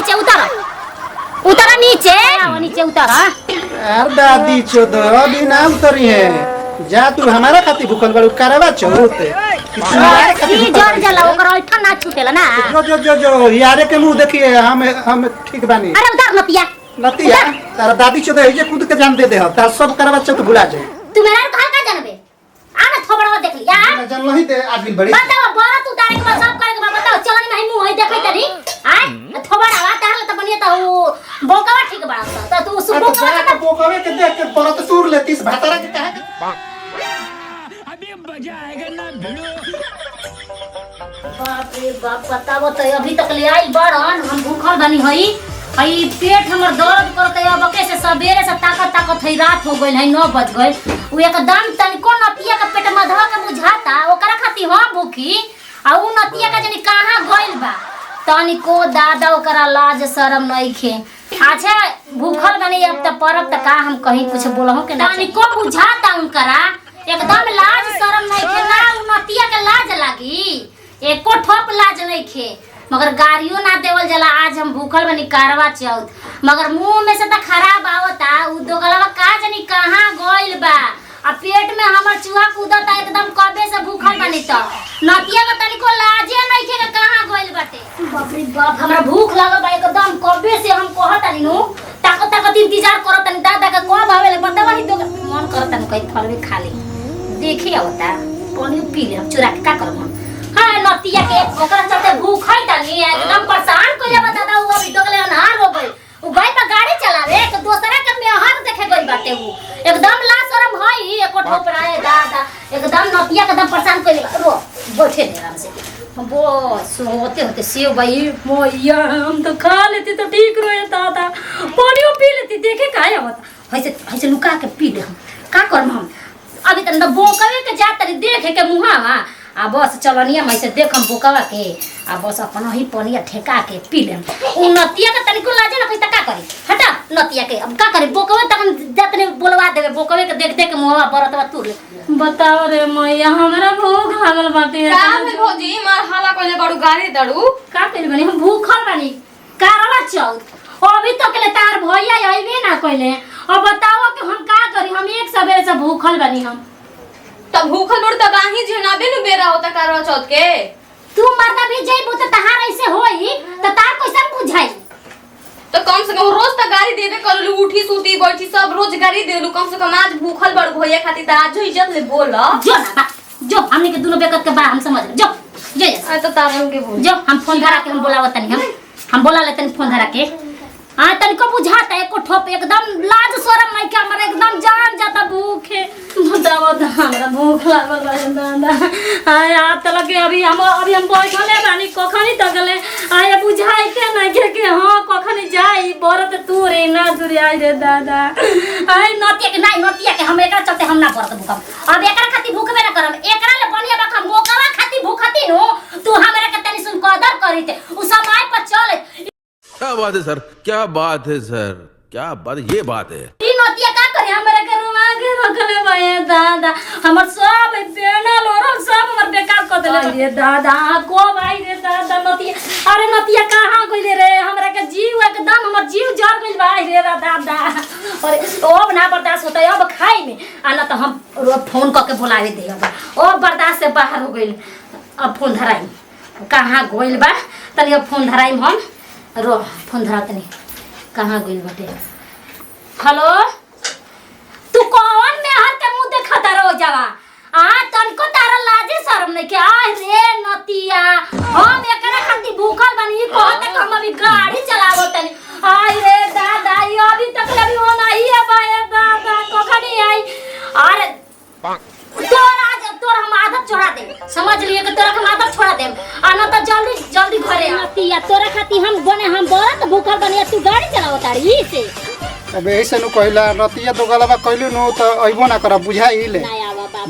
नीचे उतर उतर नीचे आओ नीचे उतर। यार दादी चोद अभी ना उतरी है जा तू हमारा खाती भूखल बड़ू करवा चौथ ई जर जला ओकर ऐठा ना छूटेला ना। जो जो जो जो यारे के मुंह देखिए हम ठीक बानी। अरे उतर नतिया नतिया तारा दादी चोद है जे खुद के जान दे हो तार सब करवा चौथ भुला जाए। तू मेरा कहां का जानबे आ ना थोबड़वा देख लिया ना जान नहीं दे आदमी बड़ी बताओ बड़ा तू तारे के सब करे के बताओ चलन नहीं मुंह है देखै तनी आ थोबड़वा तारले त बनिए त वो बोकवा ठीक बड़ा त तू सु बोकवा बोकवे के देख के परत सूर लेतीस भातारा के कहा अभी मजा आएगा ना भिड़ो। बाप रे बाप बताओ तो अभी तक ले आई बड़न हम भूखल बनी हई हई पेट हमर दर्द करत है। अब कैसे सवेरे से ताकत है रात हो गइल है 9 बज गइल उ एकदम तनिको नतिया के पेट में धवा के बुझाता ओकरा खाती हम भूखी आ उ नतिया का जनी कहां गइल बा तनिको दादा ओकरा लाज शरम नइखे। अच्छा भूखल बनी अब त परब त का हम कहीं कुछ बोलहु के ना तनिको बुझाता उनकरा एकदम लाज शरम नइखे ना उ नतिया के लाज लागी एको ठोप लाज नइखे मगर गाड़ियों ना देवल जला। आज हम भूखल बनी करवा चौथ मगर मुंह में से त खराब आवता उ दोगलवा का जनी कहां गइल बा आ पेट में हमर चूहा कूदता एकदम कबे से भूखल बनी त नतिया के तनिको लाजे नइखे के कहां गइल बाटे। बाप रे बाप हमरा भूख लागल बा एकदम कबे से हम कहतानी नु ताकत इंतजार करतानी दादा के कब आवेले बतावा ही तो मन करतानी कहीं फलवे खा ली देखी आवता पानी पी ले हम चुरा के का करब हम। हां नतिया के ओकरा चलते भूख है तनी एकदम परेशान कइले दादा उ अभी तक ले अनहार हो गई उ गई पर गाड़ी चलावे एक दूसरा के मेहर देखे गई बाटे उ एकदम ला शरम हई एको ठोपराए दादा एकदम नतिया के एकदम परेशान कइले रो बैठे दे आराम से बस होते सेव भाई मोया हम तो खा लेती तो ठीक रहे दादा पानी पी लेती देखे काहे होता ऐसे लुका के पी ले हम का करम हम अभी तक बोकवे के जात देखे के मुहावा आ बस चलनिया में से देख हम बोकवा के आ बस अपन ही पनिया ठेका के पी ले उ नतिया के तनिको लाजे ना कहीं का करी हटा नतिया के अब का करी बोकवे तक जतने बोलवा देवे बोकवे के देख देख के मुहावा बरतवा तू ले बताओ रे मैया हमरा भूख लागल बाटे का में भौजी मार हाला कोले बड़ू गाड़ी दड़ू का कइले बनी हम भूखल बानी करवा चौथ अभी तक ले तार भैया आइबे ना कइले अब बताओ कि हम का करी हम एक सवेरे से भूखल बानी हम तब भूखल बड़ त काहे जेनाबे न बेरा होता करवा चौथ के तू मरदा भी जइबू त तहार ऐसे होई त तार कैसे बुझाई तो कम से कम रोज त गाड़ी देबे करलू उठी सूती बैठी सब रोज गाड़ी देलू कम से कम आज भूखल बड़ भैया खातिर त आज इज्जत ले बोल जो ना जो हमने के दोनों बेकत के बा हम समझ जो जे आ तो तारन के बोल जो हम फोन धरा के हम बोलावत तनी हम बोला लेतनी फोन धरा के आ तनिको बुझाता एको ठोप एकदम लाज शरम नहीं के हमरा एकदम जान जाता भूखे बताओ त हमरा भूख लागल बा दादा आय आ त लगे अभी हम बैठले बानी कखनी तकले आय बुझाई के नहीं के हां कखनी जाई बरत तू रे ना दूर आई रे दादा आय नतिया के हम एकरा चलते हम ना बरत भूखम अब एकरा खाती भूखबे ना करम एकरा ले बनिया बा हम बोकवा खाती भूखती नो तू हमरा के तनी सुन कदर करिते उ समय पर चले। क्या बात है सर क्या बात है सर क्या बात ये बात है ई नतिया का करे हमरा के रुमा के रखले भाई दादा हमर सब बेना लोरल सब हमर बेकार कर देले रे दादा को भाई रे दादा नतिया अरे नतिया कहां गइले रे हमरा के जीव एकदम हमर जीव जर गइल भाई रे दादा अरे अब ना बर्दाश्त होता अब खाई में आ ना तो हम फोन क के बुलावे दे अब बर्दाश्त से बाहर हो गइल अब फोन धराई कहां गइल बा तनी अब फोन धराई हम रो फोन धरा तनी कहां गइल बाटे। हेलो तू कौन में हर के मुंह देखता रहो जावा आ तनको तारा लाजे शर्म नहीं के आ रे नतिया हम एकरा खाती भूखल बनी कहते कि हम अभी गाड़ी चलावो तनी आई रे दादा ये अभी तक लगी हो नहीं है बाए दादा कखनी आई अरे तोर हम आदत छोड़ा दे समझ लिए कि तोरा हम आदत छोड़ा दे आ न त जल्दी घरे नतिया तोरा खाती हम बरत भूखल बनी तू गाड़ी चलावो तारी से अब ऐसे नु कहला नतिया तो गलबा कहलू नु तो अइबो ना कर बुझाई ले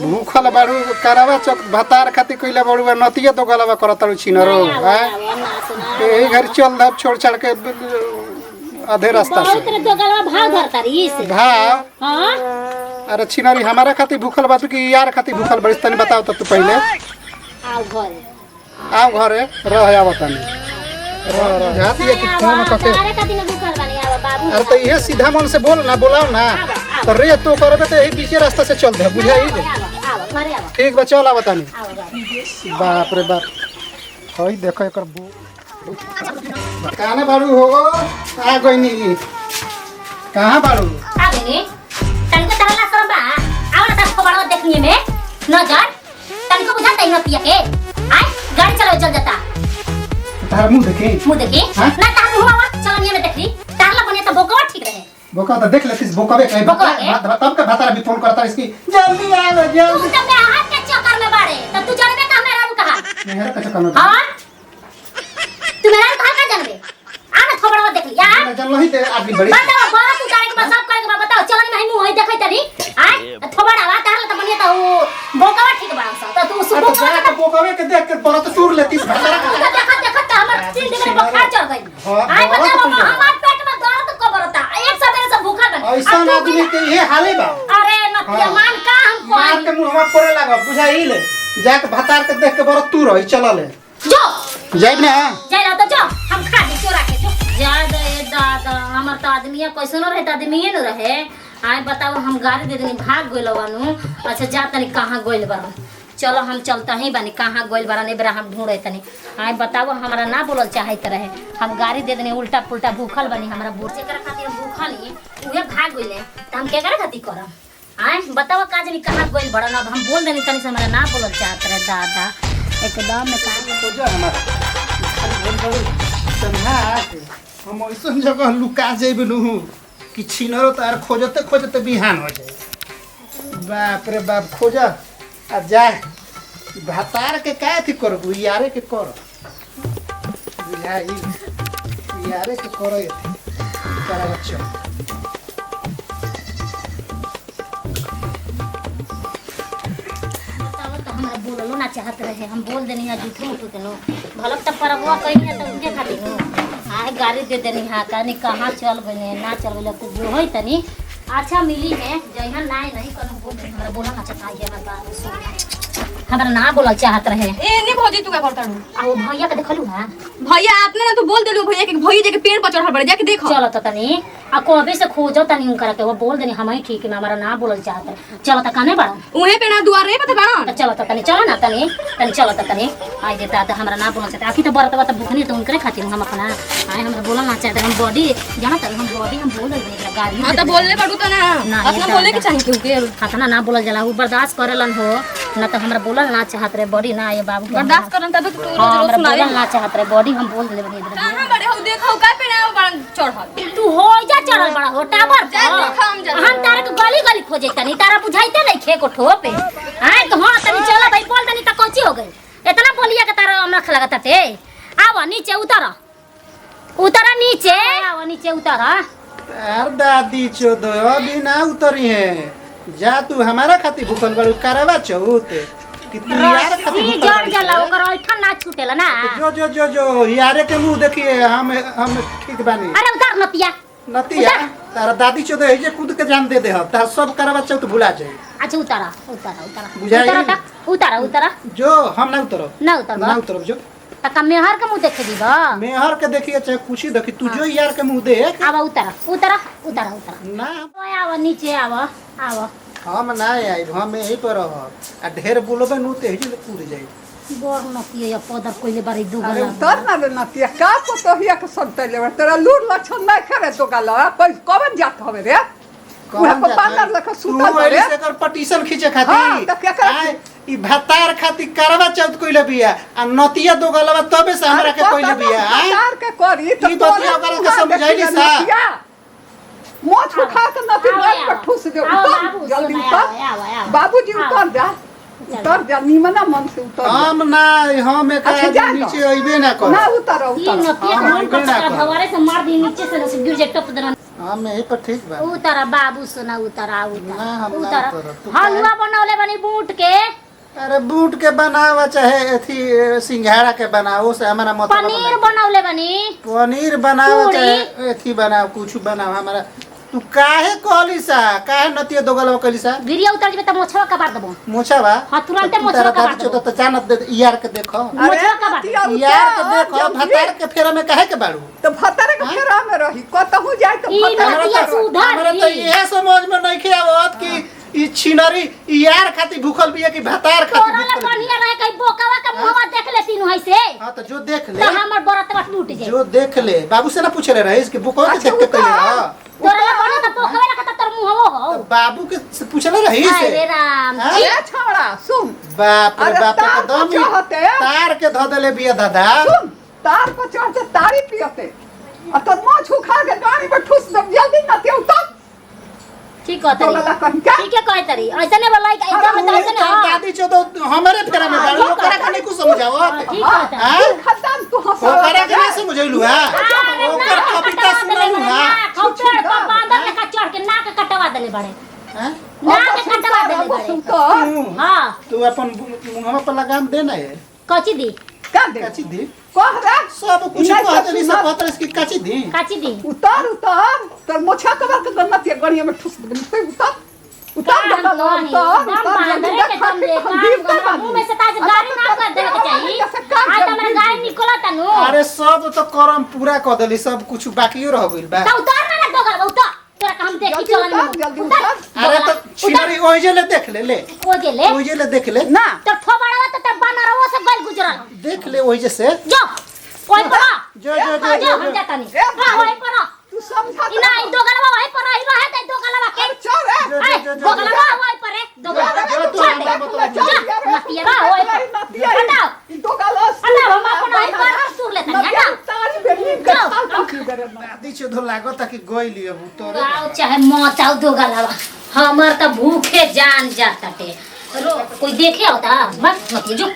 भूखल बाड़ू करवा चौक भतार खाती कहला बाड़ू नतिया तो गलबा करतलू छिनरो हैं एही घर चल द छोड़ छाड़ के आधे रास्ता से बहुत तो गलबा भाव धरता री से भाव हां अरे छिनरी हमारा खाती भूखल बा तू कि यार खाती भूखल बड़ी तनी बताओ तो तू पहले आओ घरे रह आवा तनी जाती है कि फोन करके तारे का दिन भूखल बानी आवा बाबू अरे तो ये सीधा मन से बोल ना बोलाओ ना तो रे तो करबे तो यही बीचे रास्ता से चल दे बुझाई आवा घरे आवा ठीक बा चल बतानी आवा बाप रे बाप हई देखो एकर काने बाड़ू हो आ गइनी कहां बाड़ू आ गनी तनिको तरला सरबा आवा ना सब खबर देखनी में नजर तनिको बुझा तई न पिया के आय गाड़ी चलाओ चल जाता तार मुंह देखी मुंह देखी हाँ? ना तार मुंह आवा चलनिया में देखी तारला बने तो बोकवा ठीक रहे बोका तो देख लेतिस बोकावे कहीं बोकावे के? तब के भातारा भी फोन करता इसकी जल्दी आ तू जल्दी तो मैं हाथ के चक्कर में बाड़े तो तू जानबे का मेरा रू कहा मेहर का चक्कर में हां तू मेरा रू कहा का जानबे आना खबरवा देख लिया मैं चल नहीं दे आदमी बड़ी बताओ बात तू करे के बस सब करे के बताओ चलन में मुंह होई देखै तरी आय थोबड़ावा तारला तो बनिया तो बोकवा ठीक बा तो तू तो सुबह जाके बोकावे के देख के बरत सूर लेतिस भातारा देखा देखा तो हमर 3 दिन में बुखार चढ़ गई हाँ, आय बहुत बताओ सुंदर। हमार पेट में दर्द कब रहता एक सवेरे से भूखा बन ऐसा आदमी के ये हाले बा अरे नतिया हाँ। मान का हम मार कोई के मुंहवा पड़े लगा बुझाई ले जाके भातार के देख के बरत तू रही चल ले जो जाइब ना जाई रहा तो जो हम खा दी चोरा के जो ज्यादा ये दादा हमर तो आदमिया कैसनो रहे त आदमीए न रहे आय बताओ हम गाड़ी दे देनी भाग गइल बानू अच्छा जा तनी कहां गइल बारन चलो हम चलता ही बानी कहां गइल बारन ए बेरा हम ढूंढे तनी आय बताओ हमरा ना बोलल चाहत रहे हम गाड़ी दे देनी उल्टा पुल्टा भूखल बानी हमरा बोरचे कर खातिर हम भूखल ही उहे भाग गइले त हम के करे खातिर करम आय बताओ का जानी कहां गइल बारन अब हम बोल देनी तनी से हमरा ना बोलल चाहत रहे दादा एकदम में काम तो जा हमारा समझा के हम ऐसन जगह लुका जाइब नु कि छिनरो तार खोजते खोजते बिहान हो जाए बाप रे बाप खोजा आ जा भातार के का थी करबू यारे के कर बुझाई यारे के कर करा बच्चा हमरा बोललो ना चाहत रहे हम बोल देनी है झूठो उठो देनो भलक त परगवा कहीं है त उनके खातिर नो आए गाड़ी दे देनी है कनी कहां चल गने ना चल गले कुछ जो होई तनी अच्छा मिली है जइहन नहीं कनो बोल दे हमरा बोला ना चाहत है हमरा बात सुन हमरा ना बोलल चाहत रहे ए ने भौजी तू का करता रू आ वो भैया के देखलू हां भैया आपने ना तो बोल देलू भैया के भैया के पेड़ पर चढ़ल पड़े जाके देखो चलो त तनी आ कोबे से खोजो तनी उनकर के वो बोल देनी हम ही ठीक है हमरा ना बोलल चाहत रहे चलो त कने बड़ा उहे पे ना दुआर रे पता बाड़ा त चलो त तनी चलो ना तनी चलो त तनी आई देता त हमरा ना बोलल चाहत आखी त बरतवा त भूखनी त उनकरे खातिर हम अपना आए हमरा बोलल ना चाहत हम बॉडी जाना त हम बॉडी हम बोल दे गाड़ी हां तो बोलले पड़ू तो ना ना, अपना ये बोले के तो- चाहिए क्यों के खातना ना बोलल जाला उ बर्दाश्त करेलन हो ना त हमरा बोलल ना चाहत रे बॉडी ना ये बाबू के बर्दाश्त करन तब तू रोज हाँ, रोज हमरा सुनावे बोलल ना चाहत रे बॉडी हम बोल देले बनी इधर कहां बड़े हो देखो का पे ना बाड़ा चढ़ल तू हो जा चढ़ल बड़ा हो टावर जा देखा हम जा हम तारा के गली गली खोजे तनी तारा बुझाइते नहीं खे को ठोपे आए तो हां तनी चलो भाई बोल तनी त कोची हो गई इतना बोलिया के तारा हमरा लगता थे आवा नीचे उतरा नीचे आवा नीचे उतरा यार दादी चोदो अभी ना उतरी है जा तू हमारा खातिर भूखल बड़ू करवा चौथ कि तू यार खातिर रस्सी भूखल जड़ बाड़ी जला है? ओकर ऐठन ना छूटेला ना जो यारे के मुंह देखिए हम ठीक बानी अरे उतार नतिया नतिया तारा दादी चोदो है जे कूद के जान दे दे हम तार सब करवा चौथ भुला जाए अच्छा उतारा बुझाई? उतारा जो हम ना उतरब ना उतरब ना उतरब जो तका मेहर के मुंह देखे दीबा मेहर के देखिए चाहे कुछ ही देखी तू जो यार के मुंह देख आवा उतारा ना आवा नीचे आवा हम ना आई हम यहीं पर रह आ ढेर बोलबे नु ते ही कूद जाए बोर नतिया पौधा कोइले बारी दू अरे गला उतर ना रे नतिया का पोतोहिया के संते लेवे तेरा लूर लक्षण नहीं करे तो गला कोई कवन जात हवे रे उहे को बांदर लेके सुतल तू रे से कर पटीशन खींचे हाँ, खातिर तो क्या करे? आय, ई भातार खातिर करवा चौथ कोइले बिया आ नतिया दो गलवा तबे से हमरा के कोइले बिया आय? तार के करी तो ई बतिया ओकरा के समझाइली सा? मोछ उठा के नती मार पर ठूस दे उतर जल्दी उतर बाबूजी उतर जा उतर जा निमना मन से उतर जा। हम ना हम एक अच्छा, जा न। नीचे अइबे ना कर ना उतर ई उतर नतिया हाँ, मन बिना कर कर। भवारे से मार दी नीचे से गिर जाए टप देना हम यहीं पर ठीक बा उतारा बाबू सोना उतारा ना, हम ना उतारा उतरब। तू हलवा बनौले बनी बूट के अरे बूट के बनावा चाहे अथी सिंघाड़ा के बनाओ से हमारा मतलब पनीर बनौले बनी पनीर बनाओ पूरी। चाहे अथी बनाओ कुछ बनाओ हमारा तू काहे कहली सा काहे नतिया दोगलवा कहली सा वीडियो उतार के त मोछवा का बार देबो मोछावा हां तुरंत मोछवा का बार देबो तो जानत दे यार के देखो मोछवा का बार नतिया यार के देखो जल्दी। भतार के फेरा में काहे के बाड़ू तो भतारे के फेरा में रही कतहु जाए तो ई भतारे नतिया के रही। सुधार हमरा तो ये समझ में नहीं खे आवत कि ई छिनरी यार खातिर भूखल बिया कि भतार खातिर तोरा ला भूखल बिया बढ़िया रहे कई बोकावा का मुंहवा देख ले तीनों है से हां तो जो देख ले तो हमर बरतवा टूट जाए जो देख ले बाबू से ना पूछले रहीस कि बुको के अच्छा, देख के उतार। कहले हां तोरा ला बढ़िया त बोकावा ला त तोर मुंहवा हो तो बाबू के से पूछले रहीस अरे राम हाँ? ए छोड़ा सुन बाप रे अरे बाप तार के दम पर चढ़ते। तार के ध देले बिया दादा सुन तार पर चढ़ते तारी पियते और तो मोछ उखा के गाड़ी में ठुस दम जल्दी नतिया उतर ठीक कहतरी दोगला कहीं का ठीक है कहतरी ऐसे ने बोलाई एकदम तो ऐसे ने दादी चो तो हमारे फेरा में बाड़ू ओकरा के नहीं कुछ समझावत ठीक कहतरी हां खत्म तू हंस ओकरा के नहीं समझैलू हां ओकर कविता सुनलू हां खौचर पर बांधल लेका चढ़ के नाक कटवा देले बड़े हां नाक कटवा देले बड़े तो हां तू अपन मुंहवा पर लगाम दे ना है कची दी का दे काची दी कह रे सब कुछ नहीं, कहत नहीं सुना। सब कहत इसकी काची दी काची दी उतर उतर तो मोछा कबर के नतिया गड़िया में ठुस दे उतर उतर काम दोगला तो नहीं उतर दम उतर बांध जल्दी रे के दम ले काम मुंह में से ताज गाड़ी ना कर देवे के चाहिए आज हमरा गाड़ी निकला तनु अरे सब तो करम पूरा क देली सब कुछ बाकियो रह गइल बा तो उतार ना दोगा उतार तोरा का हम देखी जल्दी चलन उतार, जल्दी उतार। अरे तो छिनरी ओइजे ले देख ले ओ गेले ओइजे ले देख ले ना तो ठोबड़वा तो बनरवा से गल गुजरल देख ले ओइजे से जो ओइ पर जो जो जो जो हम जो जाता नहीं हां ओइ पर तू समझा इना ई दोगलवा ओइ पर ई रहे त दोगलवा के चल रे दोगलवा ओइ पर दोगलवा जो तू हमरा बता नतिया ओइ पर नतिया हटाओ दोगला हटाओ हम अपन ओइ पर सुर लेता हटाओ तारी बेली के साथ की करे दादी चो लागत कि गइली अब तोरे गाओ चाहे मौत आओ दोगलवा हमर त भूखे जान जाता टे रो कोई देखे होता मत मत जो